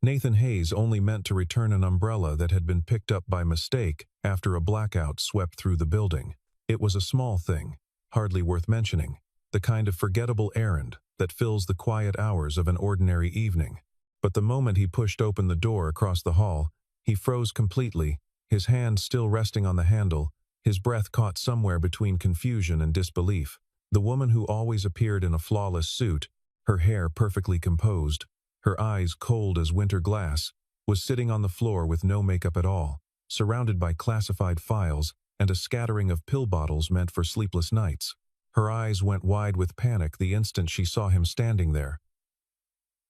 Nathan Hayes only meant to return an umbrella that had been picked up by mistake after a blackout swept through the building. It was a small thing, hardly worth mentioning, the kind of forgettable errand that fills the quiet hours of an ordinary evening. But the moment he pushed open the door across the hall, he froze completely, his hand still resting on the handle, his breath caught somewhere between confusion and disbelief. The woman who always appeared in a flawless suit, her hair perfectly composed, her eyes cold as winter glass, was sitting on the floor with no makeup at all, surrounded by classified files and a scattering of pill bottles meant for sleepless nights. Her eyes went wide with panic the instant she saw him standing there.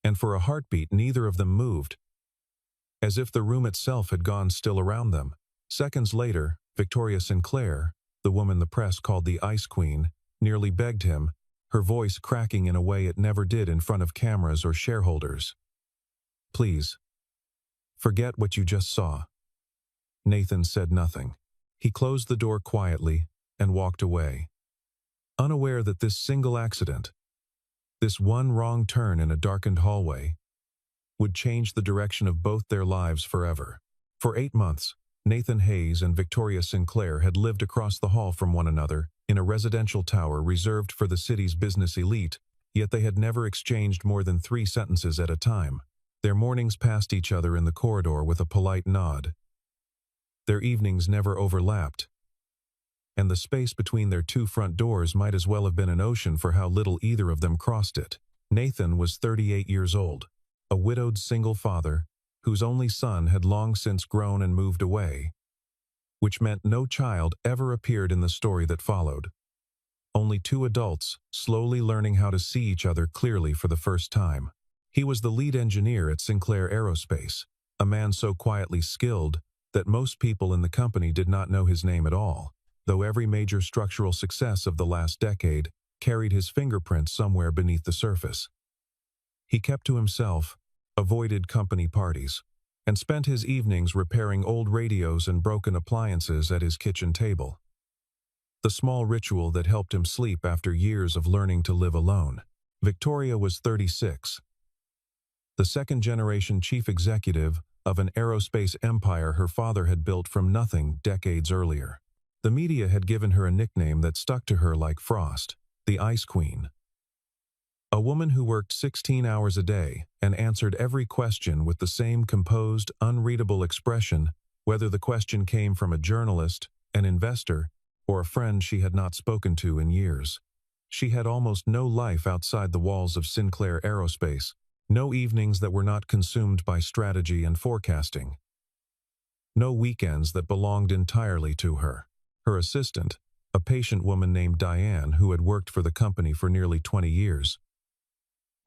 And for a heartbeat neither of them moved, as if the room itself had gone still around them. Seconds later, Victoria Sinclair, the woman the press called the Ice Queen, nearly begged him, her voice cracking in a way it never did in front of cameras or shareholders. "Please, forget what you just saw." Nathan said nothing. He closed the door quietly and walked away, unaware that this single accident, this one wrong turn in a darkened hallway, would change the direction of both their lives forever. For 8 months, Nathan Hayes and Victoria Sinclair had lived across the hall from one another in a residential tower reserved for the city's business elite, yet they had never exchanged more than 3 sentences at a time. Their mornings passed each other in the corridor with a polite nod. Their evenings never overlapped, and the space between their 2 front doors might as well have been an ocean for how little either of them crossed it. Nathan was 38 years old, a widowed single father, whose only son had long since grown and moved away, which meant no child ever appeared in the story that followed. Only 2 adults, slowly learning how to see each other clearly for the first time. He was the lead engineer at Sinclair Aerospace, a man so quietly skilled that most people in the company did not know his name at all, though every major structural success of the last decade carried his fingerprints somewhere beneath the surface. He kept to himself, avoided company parties, and spent his evenings repairing old radios and broken appliances at his kitchen table. The small ritual that helped him sleep after years of learning to live alone. Victoria was 36. The second-generation chief executive of an aerospace empire her father had built from nothing decades earlier. The media had given her a nickname that stuck to her like frost, the Ice Queen. A woman who worked 16 hours a day and answered every question with the same composed, unreadable expression, whether the question came from a journalist, an investor, or a friend she had not spoken to in years. She had almost no life outside the walls of Sinclair Aerospace, no evenings that were not consumed by strategy and forecasting. No weekends that belonged entirely to her. Her assistant, a patient woman named Diane who had worked for the company for nearly 20 years,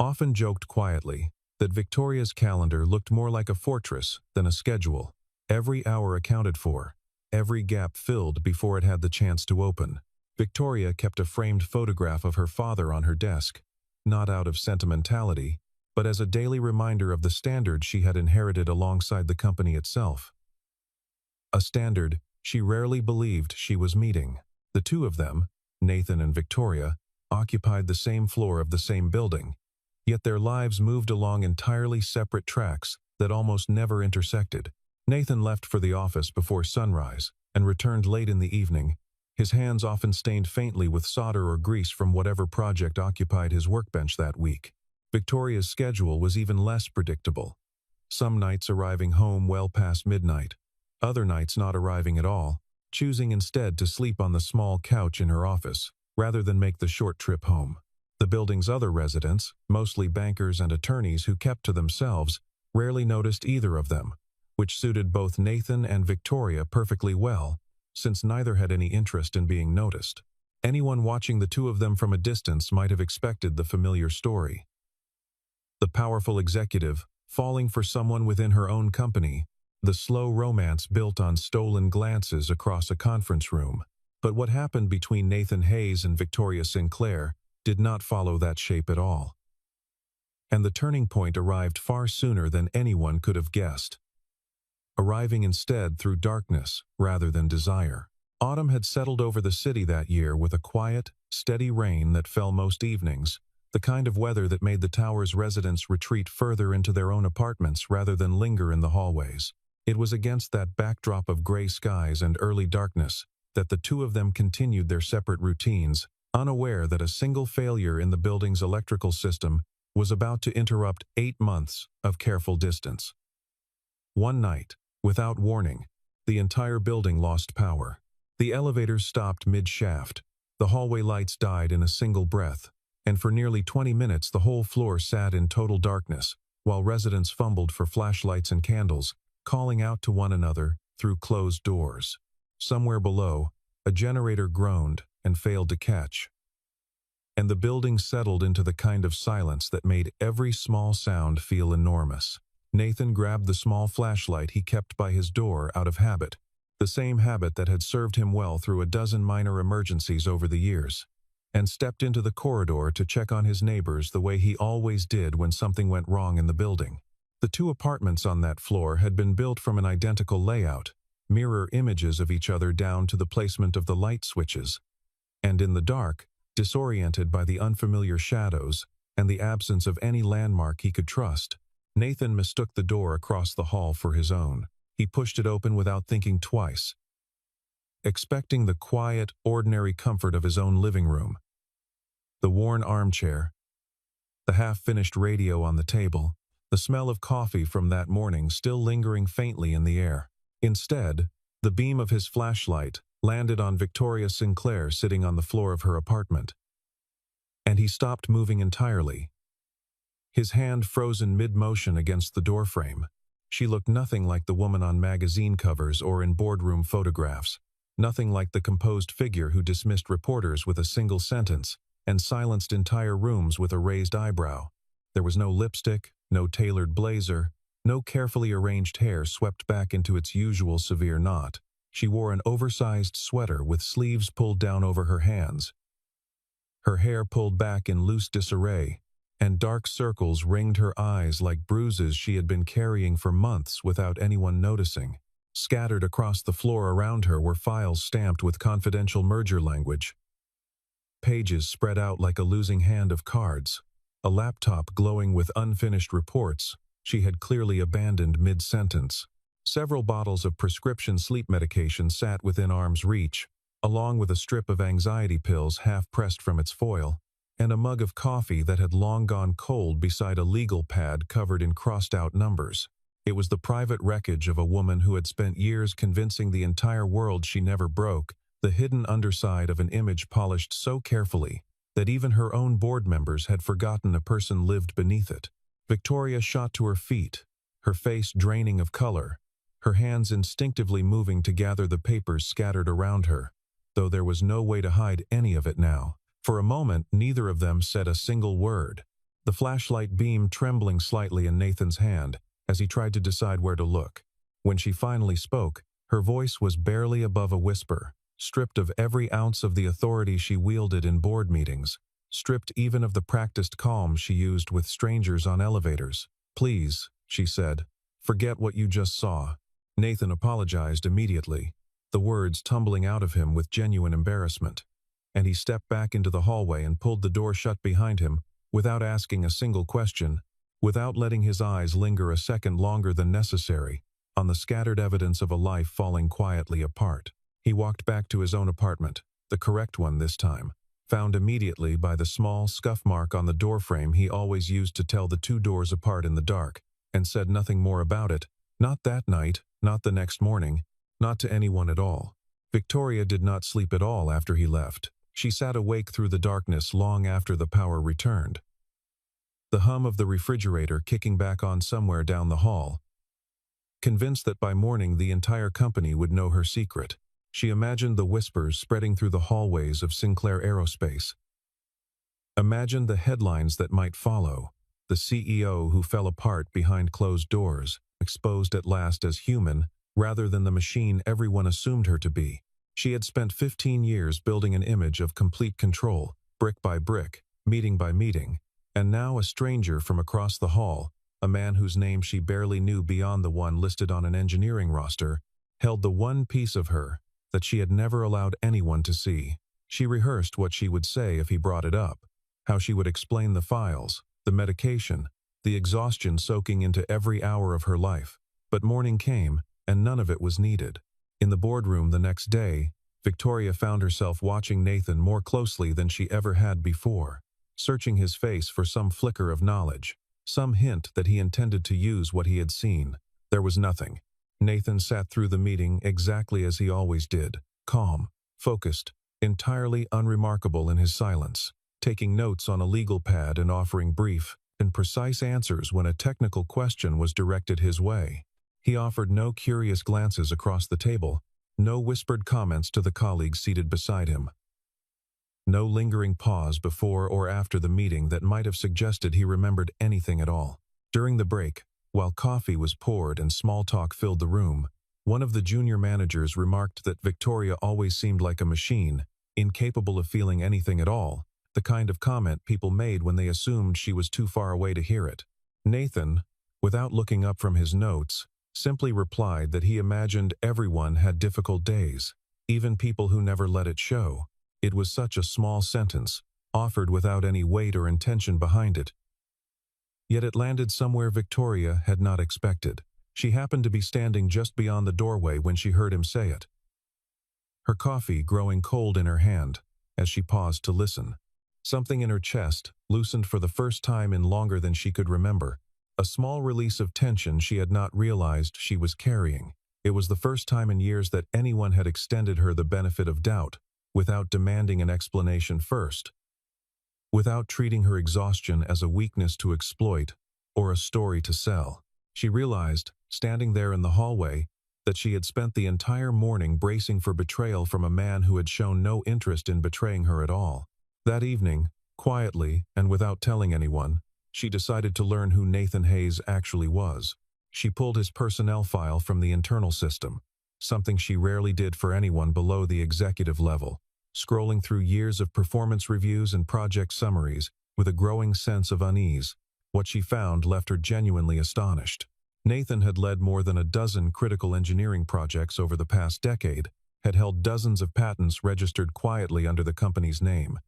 often joked quietly that Victoria's calendar looked more like a fortress than a schedule, every hour accounted for, every gap filled before it had the chance to open. Victoria kept a framed photograph of her father on her desk, not out of sentimentality, but as a daily reminder of the standard she had inherited alongside the company itself. A standard she rarely believed she was meeting. The 2 of them, Nathan and Victoria, occupied the same floor of the same building, yet their lives moved along entirely separate tracks that almost never intersected. Nathan left for the office before sunrise and returned late in the evening, his hands often stained faintly with solder or grease from whatever project occupied his workbench that week. Victoria's schedule was even less predictable, some nights arriving home well past midnight, other nights not arriving at all, choosing instead to sleep on the small couch in her office, rather than make the short trip home. The building's other residents, mostly bankers and attorneys who kept to themselves, rarely noticed either of them, which suited both Nathan and Victoria perfectly well, since neither had any interest in being noticed. Anyone watching the 2 of them from a distance might have expected the familiar story. The powerful executive, falling for someone within her own company, the slow romance built on stolen glances across a conference room. But what happened between Nathan Hayes and Victoria Sinclair did not follow that shape at all. And the turning point arrived far sooner than anyone could have guessed, arriving instead through darkness rather than desire. Autumn had settled over the city that year with a quiet, steady rain that fell most evenings, the kind of weather that made the tower's residents retreat further into their own apartments rather than linger in the hallways. It was against that backdrop of gray skies and early darkness that the two of them continued their separate routines, unaware that a single failure in the building's electrical system was about to interrupt 8 months of careful distance. One night, without warning, the entire building lost power. The elevators stopped mid-shaft, the hallway lights died in a single breath, and for nearly 20 minutes the whole floor sat in total darkness, while residents fumbled for flashlights and candles, calling out to one another through closed doors. Somewhere below, a generator groaned and failed to catch, and the building settled into the kind of silence that made every small sound feel enormous. Nathan grabbed the small flashlight he kept by his door out of habit, the same habit that had served him well through a dozen minor emergencies over the years, and stepped into the corridor to check on his neighbors the way he always did when something went wrong in the building. The two apartments on that floor had been built from an identical layout, mirror images of each other down to the placement of the light switches. And in the dark, disoriented by the unfamiliar shadows and the absence of any landmark he could trust, Nathan mistook the door across the hall for his own. He pushed it open without thinking twice, expecting the quiet, ordinary comfort of his own living room. The worn armchair, the half-finished radio on the table, the smell of coffee from that morning still lingering faintly in the air. Instead, the beam of his flashlight landed on Victoria Sinclair sitting on the floor of her apartment. And he stopped moving entirely, his hand frozen mid-motion against the doorframe. She looked nothing like the woman on magazine covers or in boardroom photographs, nothing like the composed figure who dismissed reporters with a single sentence and silenced entire rooms with a raised eyebrow. There was no lipstick, no tailored blazer, no carefully arranged hair swept back into its usual severe knot. She wore an oversized sweater with sleeves pulled down over her hands, her hair pulled back in loose disarray, and dark circles ringed her eyes like bruises she had been carrying for months without anyone noticing. Scattered across the floor around her were files stamped with confidential merger language, pages spread out like a losing hand of cards, a laptop glowing with unfinished reports she had clearly abandoned mid-sentence. Several bottles of prescription sleep medication sat within arm's reach, along with a strip of anxiety pills half-pressed from its foil, and a mug of coffee that had long gone cold beside a legal pad covered in crossed-out numbers. It was the private wreckage of a woman who had spent years convincing the entire world she never broke, the hidden underside of an image polished so carefully that even her own board members had forgotten a person lived beneath it. Victoria shot to her feet, her face draining of color, her hands instinctively moving to gather the papers scattered around her, though there was no way to hide any of it now. For a moment, neither of them said a single word, the flashlight beam trembling slightly in Nathan's hand as he tried to decide where to look. When she finally spoke, her voice was barely above a whisper, stripped of every ounce of the authority she wielded in board meetings, stripped even of the practiced calm she used with strangers on elevators. "Please," she said, "forget what you just saw." Nathan apologized immediately, the words tumbling out of him with genuine embarrassment, and he stepped back into the hallway and pulled the door shut behind him without asking a single question, without letting his eyes linger a second longer than necessary on the scattered evidence of a life falling quietly apart. He walked back to his own apartment, the correct one this time, found immediately by the small scuff mark on the doorframe he always used to tell the two doors apart in the dark, and said nothing more about it, not that night, not the next morning, not to anyone at all. Victoria did not sleep at all after he left. She sat awake through the darkness long after the power returned, the hum of the refrigerator kicking back on somewhere down the hall. Convinced that by morning the entire company would know her secret, she imagined the whispers spreading through the hallways of Sinclair Aerospace. Imagined the headlines that might follow, the CEO who fell apart behind closed doors, exposed at last as human rather than the machine everyone assumed her to be. She had spent 15 years building an image of complete control, brick by brick, meeting by meeting, and now a stranger from across the hall, a man whose name she barely knew beyond the one listed on an engineering roster, held the one piece of her that she had never allowed anyone to see. She rehearsed what she would say if he brought it up, how she would explain the files, the medication, the exhaustion soaking into every hour of her life. But morning came, and none of it was needed. In the boardroom the next day, Victoria found herself watching Nathan more closely than she ever had before, searching his face for some flicker of knowledge, some hint that he intended to use what he had seen. There was nothing. Nathan sat through the meeting exactly as he always did, calm, focused, entirely unremarkable in his silence, taking notes on a legal pad and offering brief and precise answers when a technical question was directed his way. He offered no curious glances across the table, no whispered comments to the colleagues seated beside him. No lingering pause before or after the meeting that might have suggested he remembered anything at all. During the break, while coffee was poured and small talk filled the room, one of the junior managers remarked that Victoria always seemed like a machine, incapable of feeling anything at all, the kind of comment people made when they assumed she was too far away to hear it. Nathan, without looking up from his notes, simply replied that he imagined everyone had difficult days, even people who never let it show. It was such a small sentence, offered without any weight or intention behind it. Yet it landed somewhere Victoria had not expected. She happened to be standing just beyond the doorway when she heard him say it, her coffee growing cold in her hand as she paused to listen. Something in her chest loosened for the first time in longer than she could remember, a small release of tension she had not realized she was carrying. It was the first time in years that anyone had extended her the benefit of doubt, without demanding an explanation first, without treating her exhaustion as a weakness to exploit or a story to sell. She realized, standing there in the hallway, that she had spent the entire morning bracing for betrayal from a man who had shown no interest in betraying her at all. That evening, quietly and without telling anyone, she decided to learn who Nathan Hayes actually was. She pulled his personnel file from the internal system, something she rarely did for anyone below the executive level, scrolling through years of performance reviews and project summaries with a growing sense of unease. What she found left her genuinely astonished. Nathan had led more than a dozen critical engineering projects over the past decade, had held dozens of patents registered quietly under the company's name,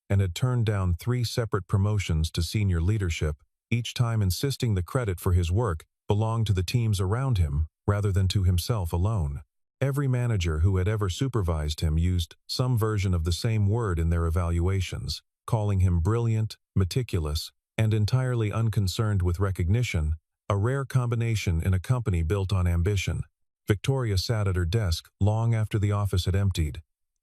and had turned down 3 separate promotions to senior leadership, each time insisting the credit for his work belonged to the teams around him rather than to himself alone. Every manager who had ever supervised him used some version of the same word in their evaluations, calling him brilliant, meticulous, and entirely unconcerned with recognition, a rare combination in a company built on ambition. Victoria sat at her desk long after the office had emptied,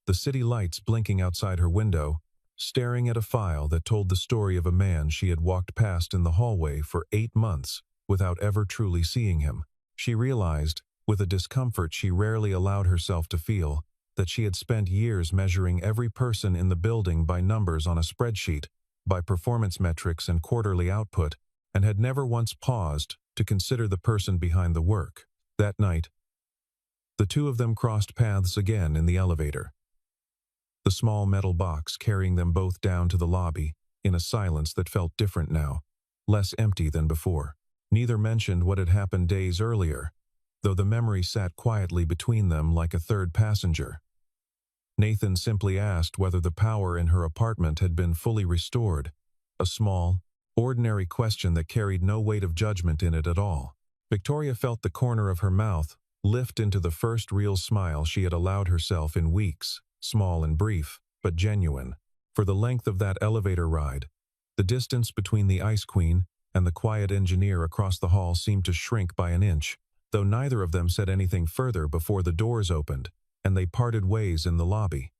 the city lights blinking outside her window, staring at a file that told the story of a man she had walked past in the hallway for 8 months without ever truly seeing him. She realized, with a discomfort she rarely allowed herself to feel, that she had spent years measuring every person in the building by numbers on a spreadsheet, by performance metrics and quarterly output, and had never once paused to consider the person behind the work. That night, the two of them crossed paths again in the elevator, the small metal box carrying them both down to the lobby, in a silence that felt different now, less empty than before. Neither mentioned what had happened days earlier, though the memory sat quietly between them like a third passenger. Nathan simply asked whether the power in her apartment had been fully restored, a small, ordinary question that carried no weight of judgment in it at all. Victoria felt the corner of her mouth lift into the first real smile she had allowed herself in weeks, small and brief, but genuine. For the length of that elevator ride, the distance between the Ice Queen and the quiet engineer across the hall seemed to shrink by an inch, though neither of them said anything further before the doors opened, and they parted ways in the lobby.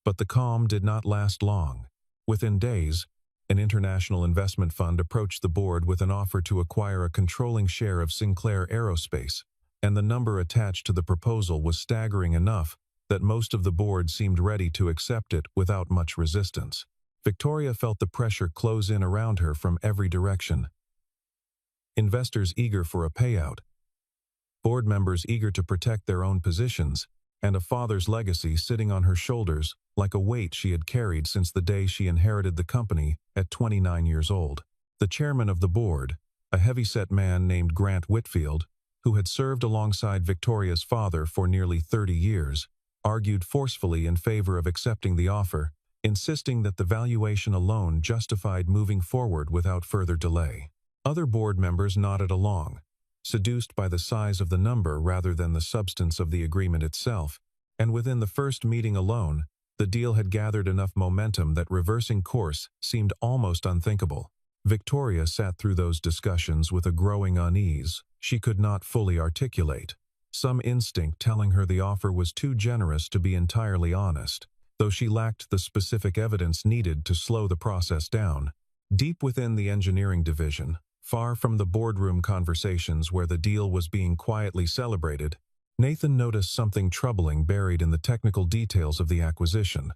But the calm did not last long. Within days, an international investment fund approached the board with an offer to acquire a controlling share of Sinclair Aerospace, and the number attached to the proposal was staggering enough that most of the board seemed ready to accept it without much resistance. Victoria felt the pressure close in around her from every direction. Investors eager for a payout, board members eager to protect their own positions, and a father's legacy sitting on her shoulders like a weight she had carried since the day she inherited the company at 29 years old. The chairman of the board, a heavyset man named Grant Whitfield, who had served alongside Victoria's father for nearly 30 years, argued forcefully in favor of accepting the offer, insisting that the valuation alone justified moving forward without further delay. Other board members nodded along, seduced by the size of the number rather than the substance of the agreement itself, and within the first meeting alone, the deal had gathered enough momentum that reversing course seemed almost unthinkable. Victoria sat through those discussions with a growing unease she could not fully articulate, some instinct telling her the offer was too generous to be entirely honest, though she lacked the specific evidence needed to slow the process down. Deep within the engineering division, far from the boardroom conversations where the deal was being quietly celebrated, Nathan noticed something troubling buried in the technical details of the acquisition.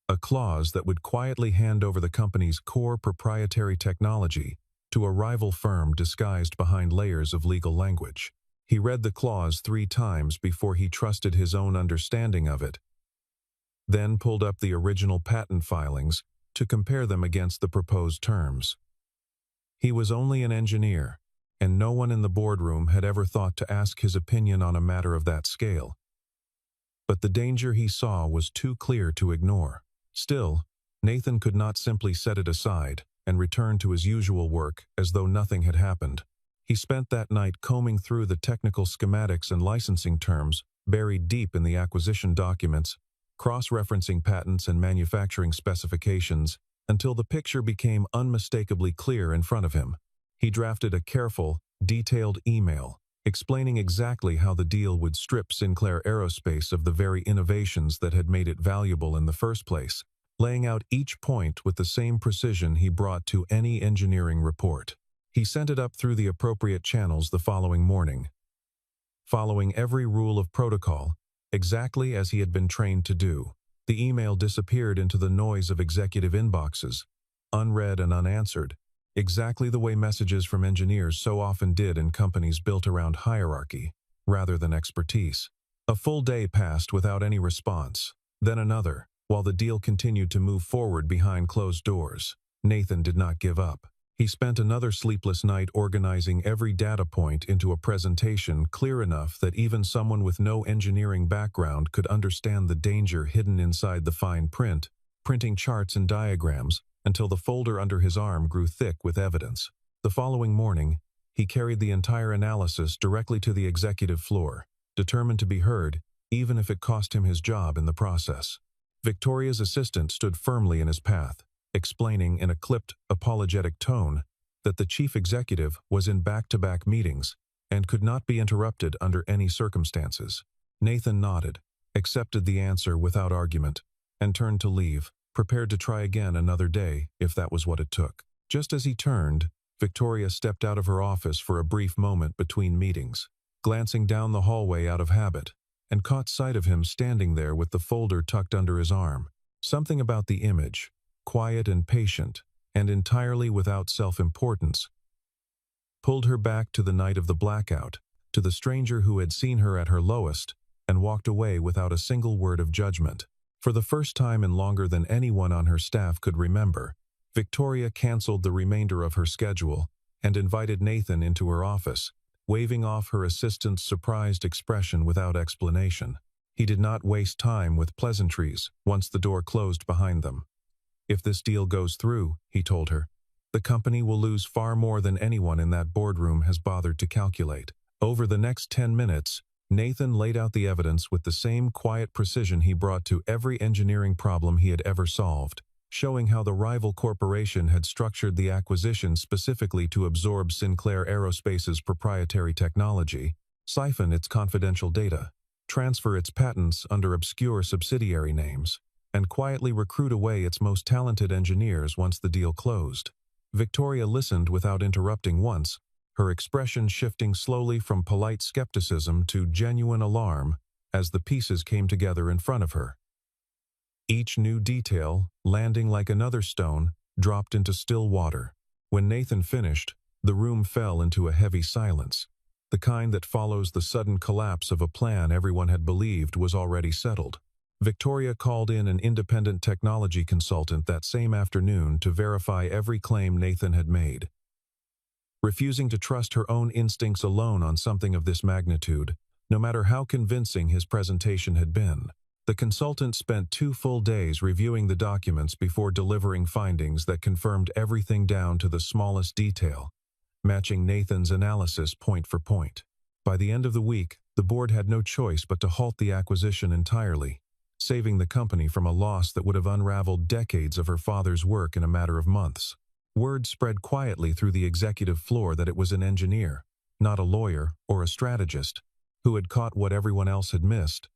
A clause that would quietly hand over the company's core proprietary technology to a rival firm disguised behind layers of legal language. He read the clause 3 times before he trusted his own understanding of it, then pulled up the original patent filings to compare them against the proposed terms. He was only an engineer, and no one in the boardroom had ever thought to ask his opinion on a matter of that scale. But the danger he saw was too clear to ignore. Still, Nathan could not simply set it aside and return to his usual work as though nothing had happened. He spent that night combing through the technical schematics and licensing terms buried deep in the acquisition documents, cross-referencing patents and manufacturing specifications until the picture became unmistakably clear in front of him. He drafted a careful, detailed email explaining exactly how the deal would strip Sinclair Aerospace of the very innovations that had made it valuable in the first place, laying out each point with the same precision he brought to any engineering report. He sent it up through the appropriate channels the following morning, following every rule of protocol, exactly as he had been trained to do. The email disappeared into the noise of executive inboxes, unread and unanswered, exactly the way messages from engineers so often did in companies built around hierarchy, rather than expertise. A full day passed without any response, then another, while the deal continued to move forward behind closed doors. Nathan did not give up. He spent another sleepless night organizing every data point into a presentation clear enough that even someone with no engineering background could understand the danger hidden inside the fine print, printing charts and diagrams until the folder under his arm grew thick with evidence. The following morning, he carried the entire analysis directly to the executive floor, determined to be heard, even if it cost him his job in the process. Victoria's assistant stood firmly in his path, explaining in a clipped, apologetic tone that the chief executive was in back-to-back meetings and could not be interrupted under any circumstances. Nathan nodded, accepted the answer without argument, and turned to leave, prepared to try again another day if that was what it took. Just as he turned, Victoria stepped out of her office for a brief moment between meetings, glancing down the hallway out of habit, and caught sight of him standing there with the folder tucked under his arm. Something about the image, quiet and patient, and entirely without self-importance, pulled her back to the night of the blackout, to the stranger who had seen her at her lowest and walked away without a single word of judgment. For the first time in longer than anyone on her staff could remember, Victoria canceled the remainder of her schedule and invited Nathan into her office, waving off her assistant's surprised expression without explanation. He did not waste time with pleasantries once the door closed behind them. "If this deal goes through," he told her, "the company will lose far more than anyone in that boardroom has bothered to calculate." Over the next 10 minutes, Nathan laid out the evidence with the same quiet precision he brought to every engineering problem he had ever solved, showing how the rival corporation had structured the acquisition specifically to absorb Sinclair Aerospace's proprietary technology, siphon its confidential data, transfer its patents under obscure subsidiary names, and quietly recruit away its most talented engineers once the deal closed. Victoria listened without interrupting once, her expression shifting slowly from polite skepticism to genuine alarm as the pieces came together in front of her. Each new detail, landing like another stone, dropped into still water. When Nathan finished, the room fell into a heavy silence, the kind that follows the sudden collapse of a plan everyone had believed was already settled. Victoria called in an independent technology consultant that same afternoon to verify every claim Nathan had made. Refusing to trust her own instincts alone on something of this magnitude, no matter how convincing his presentation had been, The consultant spent 2 full days reviewing the documents before delivering findings that confirmed everything down to the smallest detail, matching Nathan's analysis point for point. By the end of the week, the board had no choice but to halt the acquisition entirely, saving the company from a loss that would have unraveled decades of her father's work in a matter of months. Word spread quietly through the executive floor that it was an engineer, not a lawyer or a strategist, who had caught what everyone else had missed,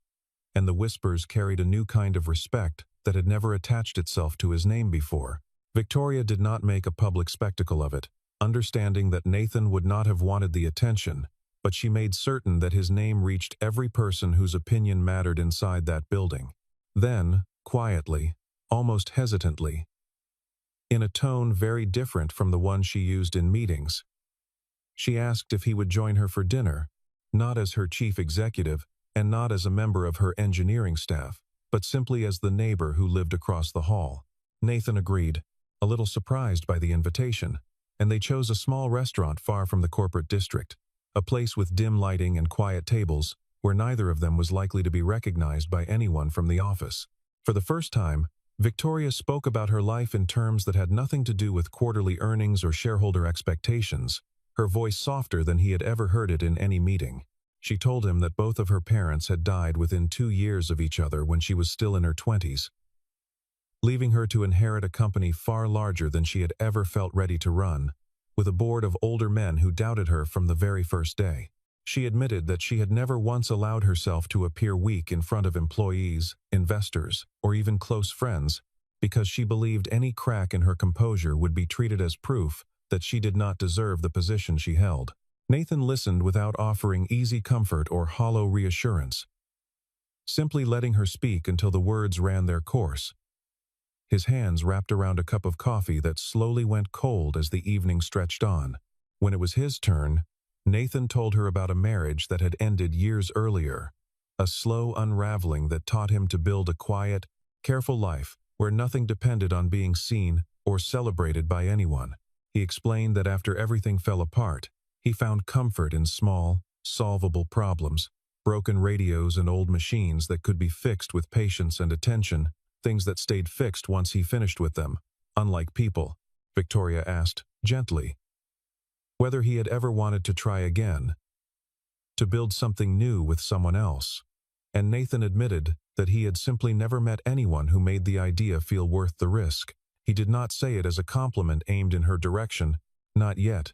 and the whispers carried a new kind of respect that had never attached itself to his name before. Victoria did not make a public spectacle of it, understanding that Nathan would not have wanted the attention, but she made certain that his name reached every person whose opinion mattered inside that building. Then, quietly, almost hesitantly, in a tone very different from the one she used in meetings, she asked if he would join her for dinner, not as her chief executive and not as a member of her engineering staff, but simply as the neighbor who lived across the hall. Nathan agreed, a little surprised by the invitation, and they chose a small restaurant far from the corporate district, a place with dim lighting and quiet tables, where neither of them was likely to be recognized by anyone from the office. For the first time, Victoria spoke about her life in terms that had nothing to do with quarterly earnings or shareholder expectations, her voice softer than he had ever heard it in any meeting. She told him that both of her parents had died within 2 years of each other when she was still in her 20s, leaving her to inherit a company far larger than she had ever felt ready to run, with a board of older men who doubted her from the very first day. She admitted that she had never once allowed herself to appear weak in front of employees, investors, or even close friends, because she believed any crack in her composure would be treated as proof that she did not deserve the position she held. Nathan listened without offering easy comfort or hollow reassurance, simply letting her speak until the words ran their course. His hands wrapped around a cup of coffee that slowly went cold as the evening stretched on. When it was his turn, Nathan told her about a marriage that had ended years earlier, a slow unraveling that taught him to build a quiet, careful life where nothing depended on being seen or celebrated by anyone. He explained that after everything fell apart, he found comfort in small, solvable problems, broken radios and old machines that could be fixed with patience and attention, things that stayed fixed once he finished with them. Unlike people, Victoria asked, gently, whether he had ever wanted to try again, to build something new with someone else. And Nathan admitted that he had simply never met anyone who made the idea feel worth the risk. He did not say it as a compliment aimed in her direction, not yet.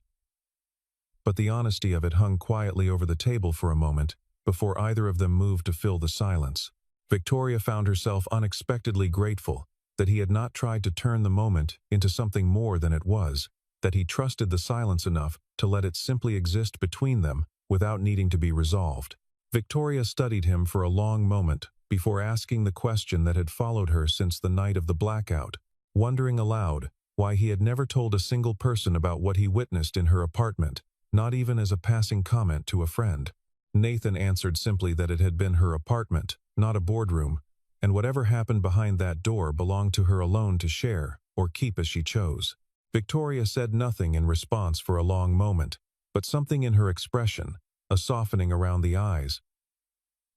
But the honesty of it hung quietly over the table for a moment, before either of them moved to fill the silence. Victoria found herself unexpectedly grateful that he had not tried to turn the moment into something more than it was, that he trusted the silence enough to let it simply exist between them without needing to be resolved. Victoria studied him for a long moment before asking the question that had followed her since the night of the blackout, wondering aloud why he had never told a single person about what he witnessed in her apartment, not even as a passing comment to a friend. Nathan answered simply that it had been her apartment, not a boardroom, and whatever happened behind that door belonged to her alone to share or keep as she chose. Victoria said nothing in response for a long moment, but something in her expression, a softening around the eyes,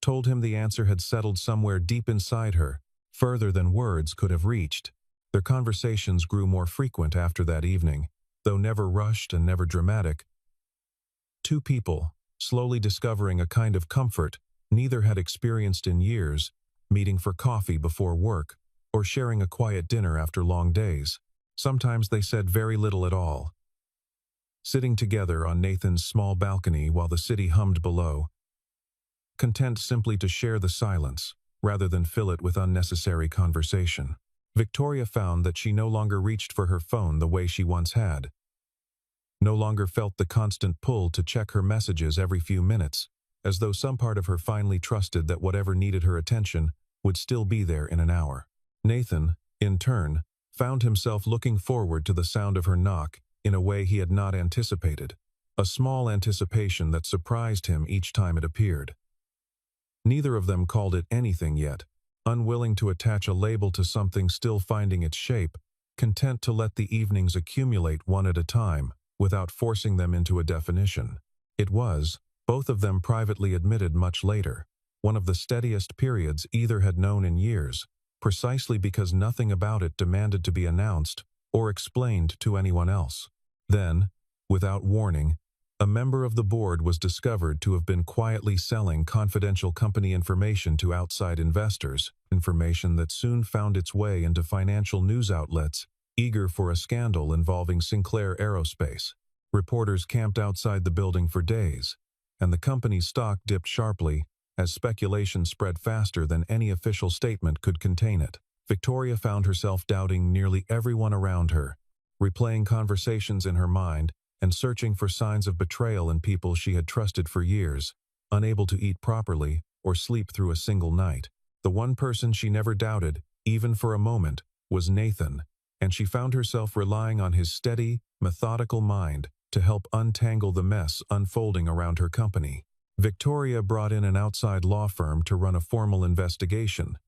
told him the answer had settled somewhere deep inside her, further than words could have reached. Their conversations grew more frequent after that evening, though never rushed and never dramatic. Two people, slowly discovering a kind of comfort neither had experienced in years, meeting for coffee before work, or sharing a quiet dinner after long days. Sometimes they said very little at all, sitting together on Nathan's small balcony while the city hummed below, content simply to share the silence, rather than fill it with unnecessary conversation. Victoria found that she no longer reached for her phone the way she once had, no longer felt the constant pull to check her messages every few minutes, as though some part of her finally trusted that whatever needed her attention would still be there in an hour. Nathan, in turn, found himself looking forward to the sound of her knock in a way he had not anticipated, a small anticipation that surprised him each time it appeared. Neither of them called it anything yet, unwilling to attach a label to something still finding its shape, content to let the evenings accumulate one at a time, without forcing them into a definition. It was, both of them privately admitted much later, one of the steadiest periods either had known in years, precisely because nothing about it demanded to be announced or explained to anyone else. Then, without warning, a member of the board was discovered to have been quietly selling confidential company information to outside investors, information that soon found its way into financial news outlets eager for a scandal involving Sinclair Aerospace. Reporters camped outside the building for days, and the company's stock dipped sharply as speculation spread faster than any official statement could contain it. Victoria found herself doubting nearly everyone around her, replaying conversations in her mind and searching for signs of betrayal in people she had trusted for years, unable to eat properly or sleep through a single night. The one person she never doubted, even for a moment, was Nathan, and she found herself relying on his steady, methodical mind to help untangle the mess unfolding around her company. Victoria brought in an outside law firm to run a formal investigation,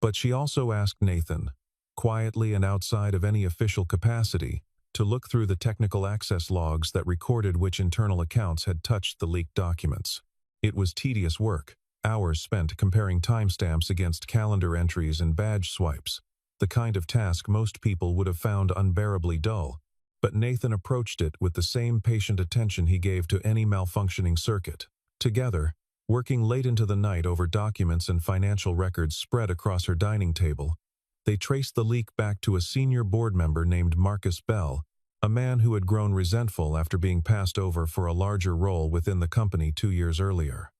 but she also asked Nathan, quietly and outside of any official capacity, to look through the technical access logs that recorded which internal accounts had touched the leaked documents. It was tedious work, hours spent comparing timestamps against calendar entries and badge swipes, the kind of task most people would have found unbearably dull, but Nathan approached it with the same patient attention he gave to any malfunctioning circuit. Together, working late into the night over documents and financial records spread across her dining table, they traced the leak back to a senior board member named Marcus Bell, a man who had grown resentful after being passed over for a larger role within the company 2 years earlier.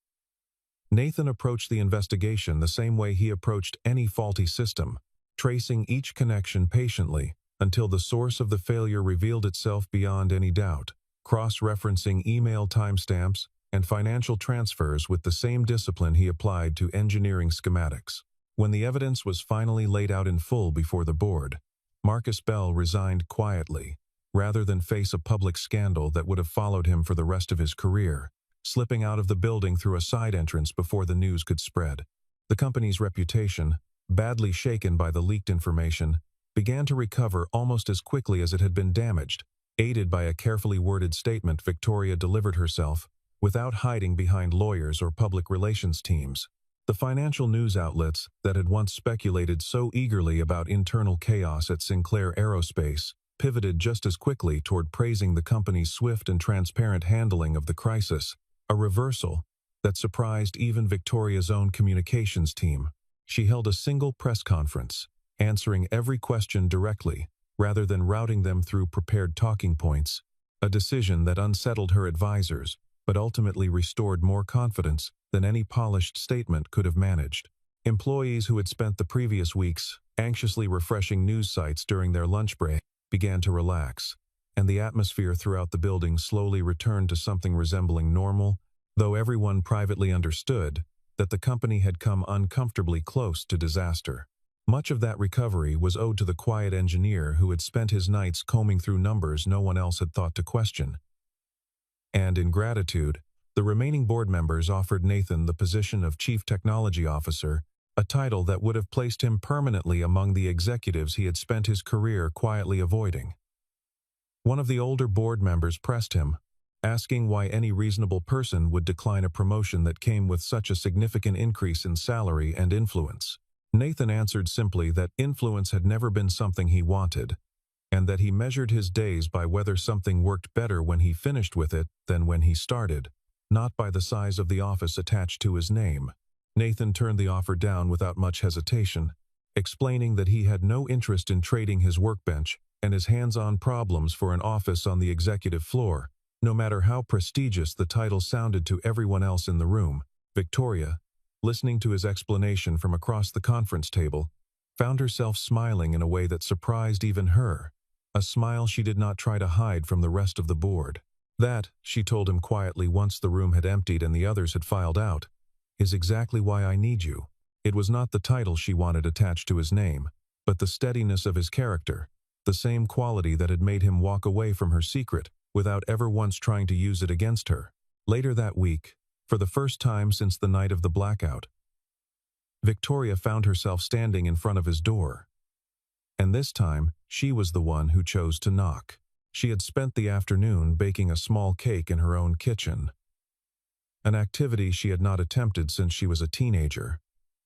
Nathan approached the investigation the same way he approached any faulty system, tracing each connection patiently until the source of the failure revealed itself beyond any doubt, cross-referencing email timestamps and financial transfers with the same discipline he applied to engineering schematics. When the evidence was finally laid out in full before the board, Marcus Bell resigned quietly, rather than face a public scandal that would have followed him for the rest of his career, slipping out of the building through a side entrance before the news could spread. The company's reputation, badly shaken by the leaked information, began to recover almost as quickly as it had been damaged. Aided by a carefully worded statement, Victoria delivered herself, without hiding behind lawyers or public relations teams. The financial news outlets that had once speculated so eagerly about internal chaos at Sinclair Aerospace pivoted just as quickly toward praising the company's swift and transparent handling of the crisis, a reversal that surprised even Victoria's own communications team. She held a single press conference, answering every question directly, rather than routing them through prepared talking points, a decision that unsettled her advisors, but ultimately restored more confidence than any polished statement could have managed. Employees who had spent the previous weeks anxiously refreshing news sites during their lunch break began to relax, and the atmosphere throughout the building slowly returned to something resembling normal, though everyone privately understood that the company had come uncomfortably close to disaster. Much of that recovery was owed to the quiet engineer who had spent his nights combing through numbers no one else had thought to question. And in gratitude, the remaining board members offered Nathan the position of Chief Technology Officer, a title that would have placed him permanently among the executives he had spent his career quietly avoiding. One of the older board members pressed him, asking why any reasonable person would decline a promotion that came with such a significant increase in salary and influence. Nathan answered simply that influence had never been something he wanted, and that he measured his days by whether something worked better when he finished with it than when he started, not by the size of the office attached to his name. Nathan turned the offer down without much hesitation, explaining that he had no interest in trading his workbench and his hands-on problems for an office on the executive floor, no matter how prestigious the title sounded to everyone else in the room. Victoria, listening to his explanation from across the conference table, found herself smiling in a way that surprised even her, a smile she did not try to hide from the rest of the board. That, she told him quietly once the room had emptied and the others had filed out, is exactly why I need you. It was not the title she wanted attached to his name, but the steadiness of his character, the same quality that had made him walk away from her secret without ever once trying to use it against her. Later that week, for the first time since the night of the blackout, Victoria found herself standing in front of his door. And this time, she was the one who chose to knock. She had spent the afternoon baking a small cake in her own kitchen. an activity she had not attempted since she was a teenager.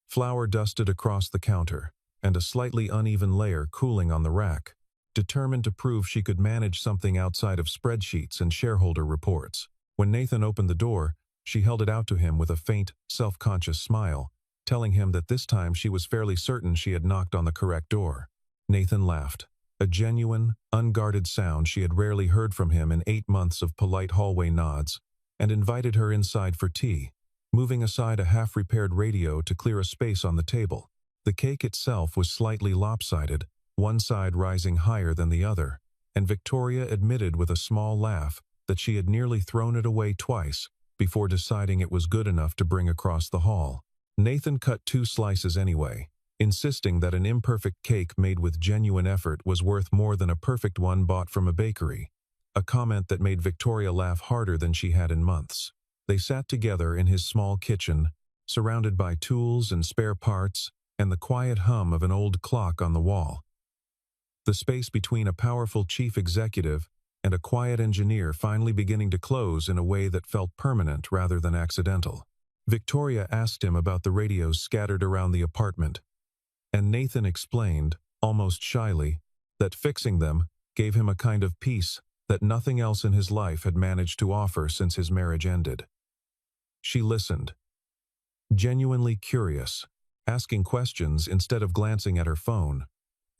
Flour dusted across the counter, and a slightly uneven layer cooling on the rack, determined to prove she could manage something outside of spreadsheets and shareholder reports. When Nathan opened the door, she held it out to him with a faint, self-conscious smile, telling him that this time she was fairly certain she had knocked on the correct door. Nathan laughed, a genuine, unguarded sound she had rarely heard from him in 8 months of polite hallway nods, and invited her inside for tea, moving aside a half-repaired radio to clear a space on the table. The cake itself was slightly lopsided, one side rising higher than the other, and Victoria admitted with a small laugh that she had nearly thrown it away twice before deciding it was good enough to bring across the hall. Nathan cut 2 slices anyway, insisting that an imperfect cake made with genuine effort was worth more than a perfect one bought from a bakery, a comment that made Victoria laugh harder than she had in months. They sat together in his small kitchen, surrounded by tools and spare parts and the quiet hum of an old clock on the wall. The space between a powerful chief executive and a quiet engineer finally beginning to close in a way that felt permanent rather than accidental. Victoria asked him about the radios scattered around the apartment, and Nathan explained, almost shyly, that fixing them gave him a kind of peace that nothing else in his life had managed to offer since his marriage ended. She listened, genuinely curious, asking questions instead of glancing at her phone,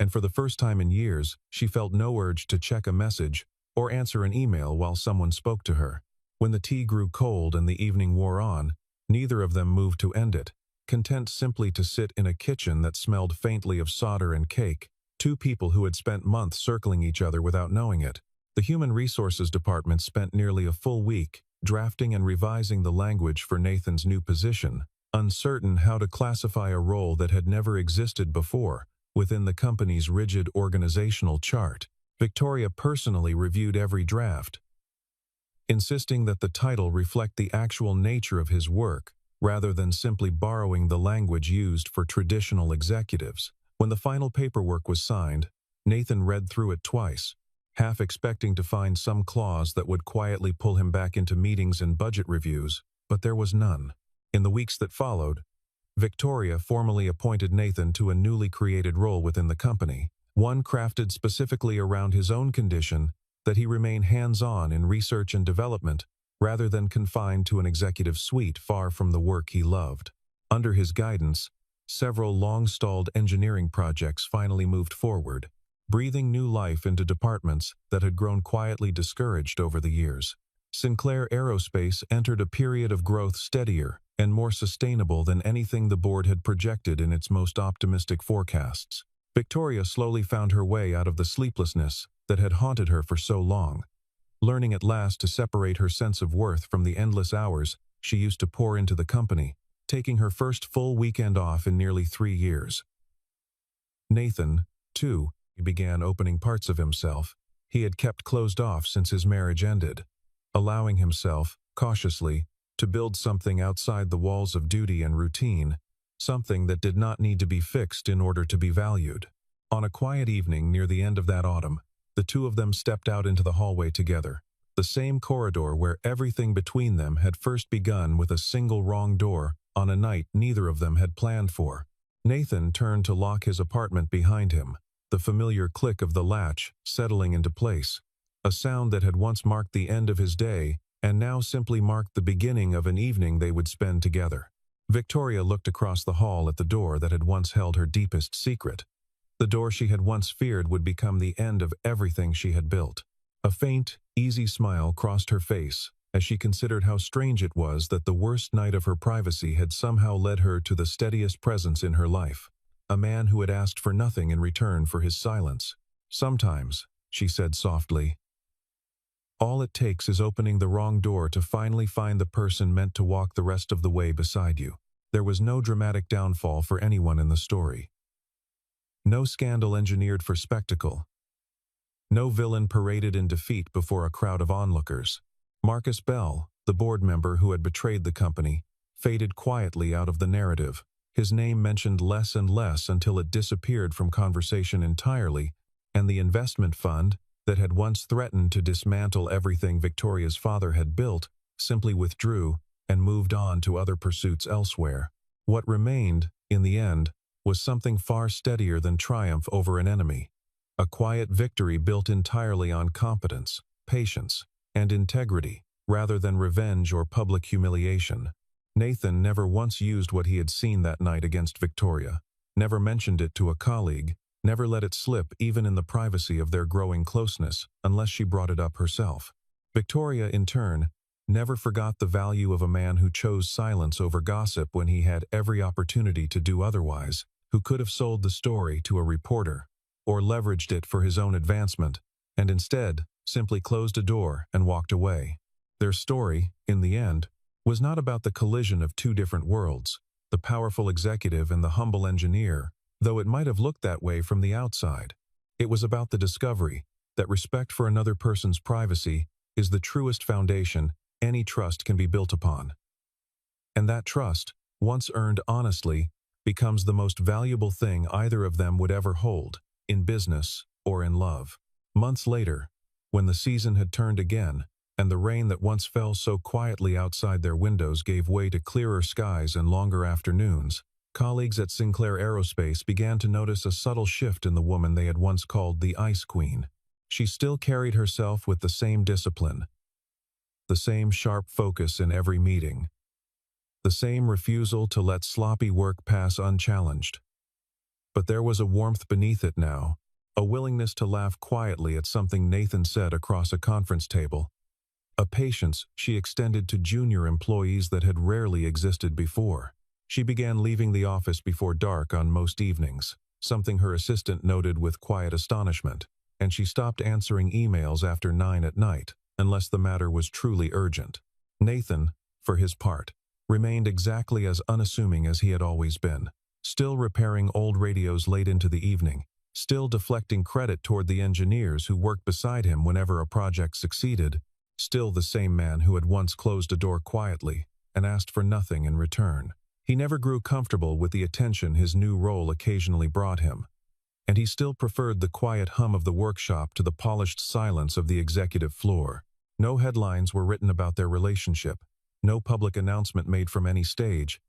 and for the first time in years, she felt no urge to check a message or answer an email while someone spoke to her. When the tea grew cold and the evening wore on, neither of them moved to end it, content simply to sit in a kitchen that smelled faintly of solder and cake, 2 people who had spent months circling each other without knowing it. The Human Resources Department spent nearly a full week drafting and revising the language for Nathan's new position, uncertain how to classify a role that had never existed before within the company's rigid organizational chart. Victoria personally reviewed every draft, insisting that the title reflect the actual nature of his work, rather than simply borrowing the language used for traditional executives. When the final paperwork was signed, Nathan read through it twice, half expecting to find some clause that would quietly pull him back into meetings and budget reviews, but there was none. In the weeks that followed, Victoria formally appointed Nathan to a newly created role within the company, one crafted specifically around his own condition that he remain hands-on in research and development rather than confined to an executive suite far from the work he loved. Under his guidance, several long-stalled engineering projects finally moved forward, breathing new life into departments that had grown quietly discouraged over the years. Sinclair Aerospace entered a period of growth steadier and more sustainable than anything the board had projected in its most optimistic forecasts. Victoria slowly found her way out of the sleeplessness that had haunted her for so long, learning at last to separate her sense of worth from the endless hours she used to pour into the company, taking her first full weekend off in nearly 3 years. Nathan, too, began opening parts of himself he had kept closed off since his marriage ended, allowing himself, cautiously, to build something outside the walls of duty and routine, something that did not need to be fixed in order to be valued. On a quiet evening near the end of that autumn, the 2 of them stepped out into the hallway together, the same corridor where everything between them had first begun with a single wrong door on a night neither of them had planned for. Nathan turned to lock his apartment behind him, the familiar click of the latch settling into place, a sound that had once marked the end of his day and now simply marked the beginning of an evening they would spend together. Victoria looked across the hall at the door that had once held her deepest secret, the door she had once feared would become the end of everything she had built. A faint, easy smile crossed her face as she considered how strange it was that the worst night of her privacy had somehow led her to the steadiest presence in her life, a man who had asked for nothing in return for his silence. "Sometimes," she said softly, "all it takes is opening the wrong door to finally find the person meant to walk the rest of the way beside you." There was no dramatic downfall for anyone in the story. No scandal engineered for spectacle. No villain paraded in defeat before a crowd of onlookers. Marcus Bell, the board member who had betrayed the company, faded quietly out of the narrative, his name mentioned less and less until it disappeared from conversation entirely, and the investment fund, that had once threatened to dismantle everything Victoria's father had built, simply withdrew and moved on to other pursuits elsewhere. What remained, in the end, was something far steadier than triumph over an enemy. A quiet victory built entirely on competence, patience, and integrity, rather than revenge or public humiliation. Nathan never once used what he had seen that night against Victoria, never mentioned it to a colleague, never let it slip even in the privacy of their growing closeness, unless she brought it up herself. Victoria, in turn, never forgot the value of a man who chose silence over gossip when he had every opportunity to do otherwise, who could have sold the story to a reporter, or leveraged it for his own advancement, and instead simply closed a door and walked away. Their story, in the end, was not about the collision of two different worlds, the powerful executive and the humble engineer, though it might have looked that way from the outside. It was about the discovery that respect for another person's privacy is the truest foundation any trust can be built upon. And that trust, once earned honestly, becomes the most valuable thing either of them would ever hold, in business or in love. Months later, when the season had turned again, and the rain that once fell so quietly outside their windows gave way to clearer skies and longer afternoons, colleagues at Sinclair Aerospace began to notice a subtle shift in the woman they had once called the Ice Queen. She still carried herself with the same discipline, the same sharp focus in every meeting, the same refusal to let sloppy work pass unchallenged. But there was a warmth beneath it now, a willingness to laugh quietly at something Nathan said across a conference table, a patience she extended to junior employees that had rarely existed before. She began leaving the office before dark on most evenings, something her assistant noted with quiet astonishment, and she stopped answering emails after 9 at night, unless the matter was truly urgent. Nathan, for his part, remained exactly as unassuming as he had always been, still repairing old radios late into the evening, still deflecting credit toward the engineers who worked beside him whenever a project succeeded, still the same man who had once closed a door quietly and asked for nothing in return. He never grew comfortable with the attention his new role occasionally brought him, and he still preferred the quiet hum of the workshop to the polished silence of the executive floor. No headlines were written about their relationship, no public announcement made from any stage,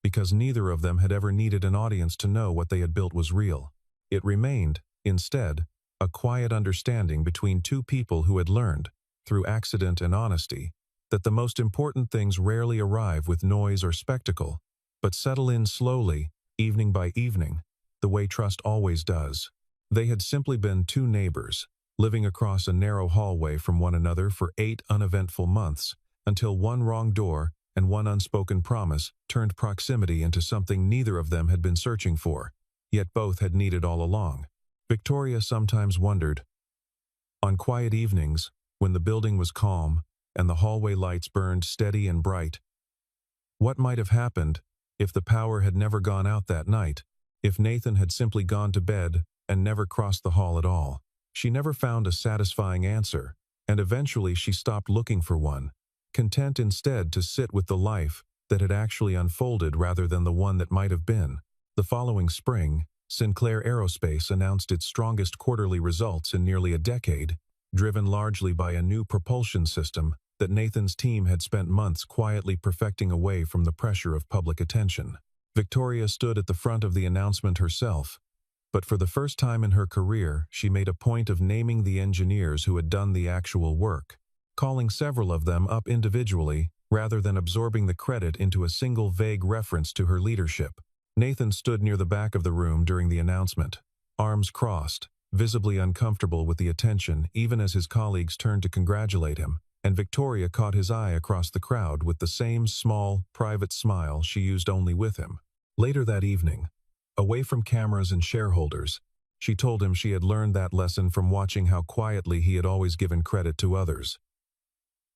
because neither of them had ever needed an audience to know what they had built was real. It remained, instead, a quiet understanding between two people who had learned, through accident and honesty, that the most important things rarely arrive with noise or spectacle, but settle in slowly, evening by evening, the way trust always does. They had simply been two neighbors, living across a narrow hallway from one another for 8 uneventful months, until one wrong door and one unspoken promise turned proximity into something neither of them had been searching for, yet both had needed all along. Victoria sometimes wondered, on quiet evenings, when the building was calm and the hallway lights burned steady and bright, what might have happened if the power had never gone out that night, if Nathan had simply gone to bed and never crossed the hall at all. She never found a satisfying answer, and eventually she stopped looking for one, content instead to sit with the life that had actually unfolded rather than the one that might have been. The following spring, Sinclair Aerospace announced its strongest quarterly results in nearly a decade, driven largely by a new propulsion system that Nathan's team had spent months quietly perfecting away from the pressure of public attention. Victoria stood at the front of the announcement herself, but for the first time in her career, she made a point of naming the engineers who had done the actual work, calling several of them up individually rather than absorbing the credit into a single vague reference to her leadership. Nathan stood near the back of the room during the announcement, arms crossed, visibly uncomfortable with the attention even as his colleagues turned to congratulate him, and Victoria caught his eye across the crowd with the same small, private smile she used only with him. Later that evening, away from cameras and shareholders, she told him she had learned that lesson from watching how quietly he had always given credit to others.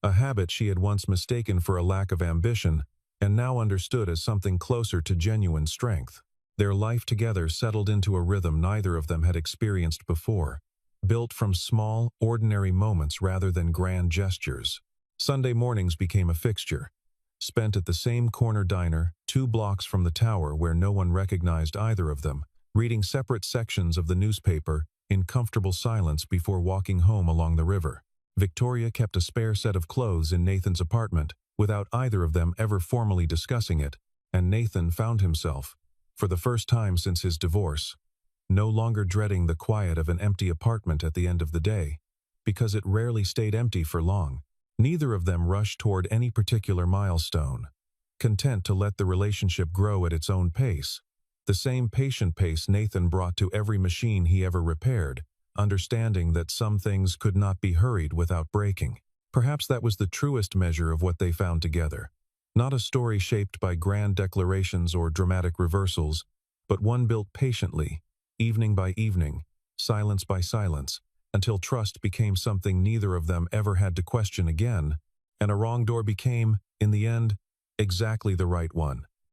A habit she had once mistaken for a lack of ambition and now understood as something closer to genuine strength. Their life together settled into a rhythm neither of them had experienced before, built from small, ordinary moments rather than grand gestures. Sunday mornings became a fixture, spent at the same corner diner 2 blocks from the tower where no one recognized either of them, reading separate sections of the newspaper in comfortable silence before walking home along the river. Victoria kept a spare set of clothes in Nathan's apartment, without either of them ever formally discussing it, and Nathan found himself, for the first time since his divorce, no longer dreading the quiet of an empty apartment at the end of the day, because it rarely stayed empty for long. Neither of them rushed toward any particular milestone, content to let the relationship grow at its own pace, the same patient pace Nathan brought to every machine he ever repaired, understanding that some things could not be hurried without breaking. Perhaps that was the truest measure of what they found together. Not a story shaped by grand declarations or dramatic reversals, but one built patiently, evening by evening, silence by silence, until trust became something neither of them ever had to question again, and a wrong door became, in the end, exactly the right one.